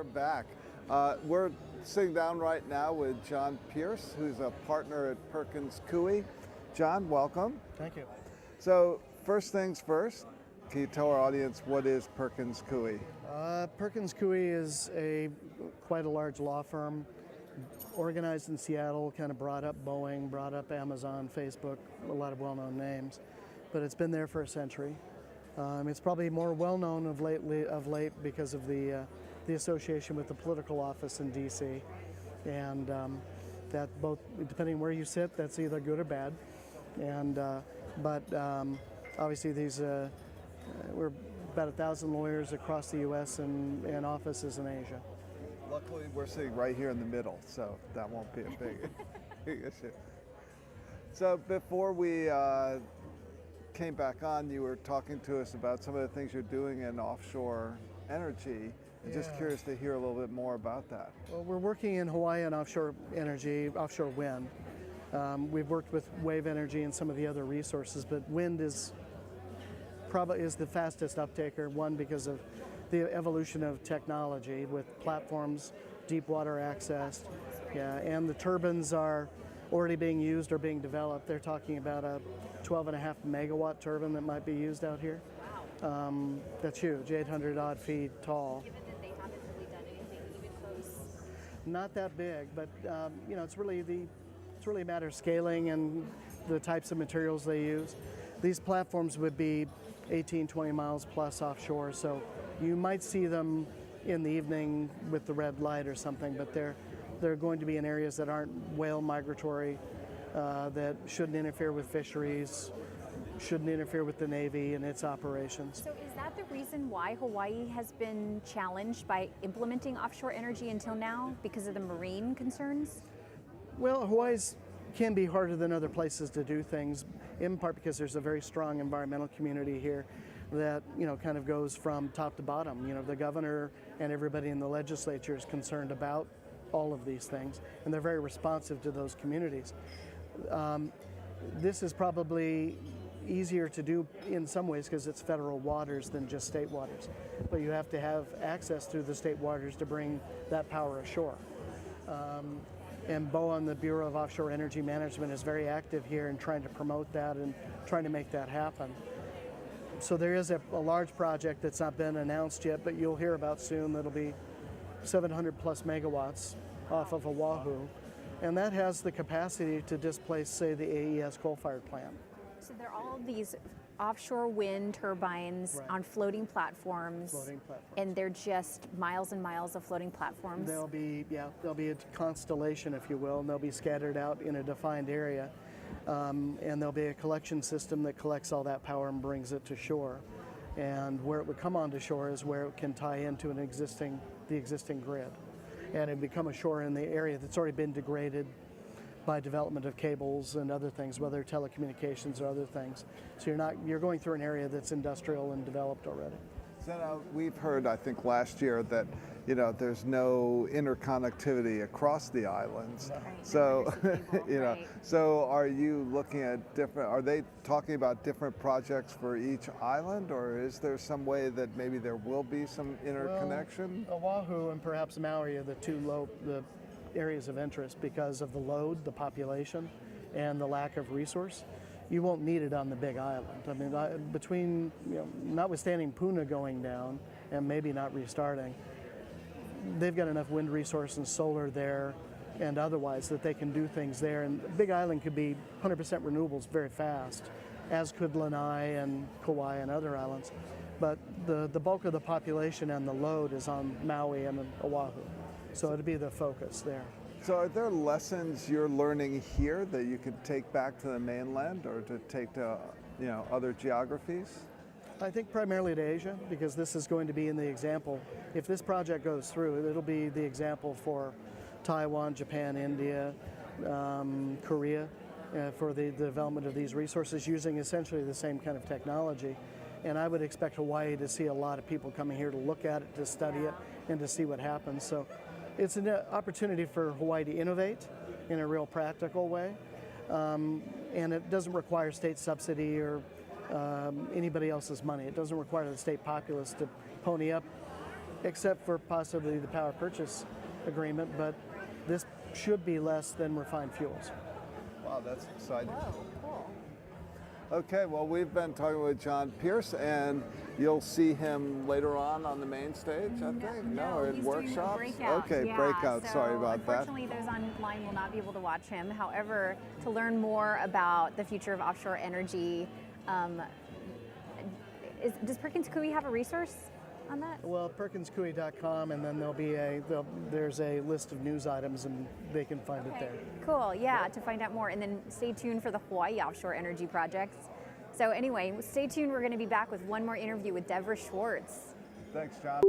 we're back. We're sitting down right now with John Pierce, who's a partner at Perkins Coie. John, welcome. Thank you. So, first things first, can you tell our audience what is Perkins Coie? Perkins Coie is quite a large law firm, organized in Seattle, kind of brought up Boeing, brought up Amazon, Facebook, a lot of well-known names, but it's been there for a century. It's probably more well-known of late because of the association with the political office in D.C. And that both, depending where you sit, that's either good or bad. And but obviously we're about 1,000 lawyers across the U.S. and offices in Asia. Luckily, we're sitting right here in the middle, so that won't be a big issue. So before we came back on, you were talking to us about some of the things you're doing in offshore energy. I'm just curious to hear a little bit more about that. Well, we're working in Hawaii on offshore energy, offshore wind. We've worked with wave energy and some of the other resources, but wind is the fastest uptaker, one because of the evolution of technology with platforms, deep water access, and the turbines are already being used or being developed. They're talking about a 12.5 megawatt turbine that might be used out here. That's huge, 800 odd feet tall. Given that they haven't really done anything even close. Not that big, but it's really a matter of scaling and the types of materials they use. These platforms would be 18, 20 miles plus offshore, so you might see them in the evening with the red light or something, but they're going to be in areas that aren't whale migratory, that shouldn't interfere with fisheries, shouldn't interfere with the Navy and its operations. So is that the reason why Hawaii has been challenged by implementing offshore energy until now, because of the marine concerns? Well, Hawaii's can be harder than other places to do things, in part because there's a very strong environmental community here that kind of goes from top to bottom. The governor and everybody in the legislature is concerned about all of these things, and they're very responsive to those communities. This is probably easier to do in some ways because it's federal waters than just state waters, but you have to have access through the state waters to bring that power ashore. And BOA, the Bureau of Offshore Energy Management, is very active here in trying to promote that and trying to make that happen. So there is a large project that's not been announced yet, but you'll hear about soon. That'll be 700 plus megawatts off of Oahu. And that has the capacity to displace, say, the AES coal-fired plant. So they're all these offshore wind turbines on floating platforms. And they're just miles and miles of floating platforms. There'll be a constellation, if you will, and they'll be scattered out in a defined area. And there'll be a collection system that collects all that power and brings it to shore. And where it would come onto shore is where it can tie into the existing grid. And it become a shore in the area that's already been degraded by development of cables and other things, whether telecommunications or other things. So you're going through an area that's industrial and developed already. So now we've heard, I think last year, that there's no interconnectivity across the islands. Right. So Right. so are you looking at are they talking about different projects for each island, or is there some way that maybe there will be some interconnection? Well, Oahu and perhaps Maui are the areas of interest because of the load, the population, and the lack of resource. You won't need it on the big island. I mean, notwithstanding Puna going down and maybe not restarting, they've got enough wind resource and solar there and otherwise that they can do things there. And Big Island could be 100% renewables very fast, as could Lanai and Kauai and other islands. But the bulk of the population and the load is on Maui and Oahu. So it'd be the focus there. So are there lessons you're learning here that you could take back to the mainland or to take to other geographies? I think primarily to Asia, because this is going to be in the example. If this project goes through, it'll be the example for Taiwan, Japan, India, Korea, for the development of these resources using essentially the same kind of technology. And I would expect Hawaii to see a lot of people coming here to look at it, to study it, and to see what happens. So it's an opportunity for Hawaii to innovate in a real practical way. And it doesn't require state subsidy or anybody else's money. It doesn't require the state populace to pony up except for possibly the power purchase agreement, but this should be less than refined fuels. Wow, that's exciting. Whoa, cool. Okay, well, we've been talking with John Pierce, and you'll see him later on the main stage, I think? No, or at he's workshops? doing a breakout. Okay, yeah, breakout. So Sorry about that. unfortunately, those online will not be able to watch him. However, to learn more about the future of offshore energy, does Perkins Coie have a resource on that? Well, perkinscoie.com, and then there's a list of news items, and they can find it there. Cool, yeah, to find out more. And then stay tuned for the Hawaii offshore energy projects. So anyway, stay tuned. We're going to be back with one more interview with Deborah Schwartz. Thanks, John.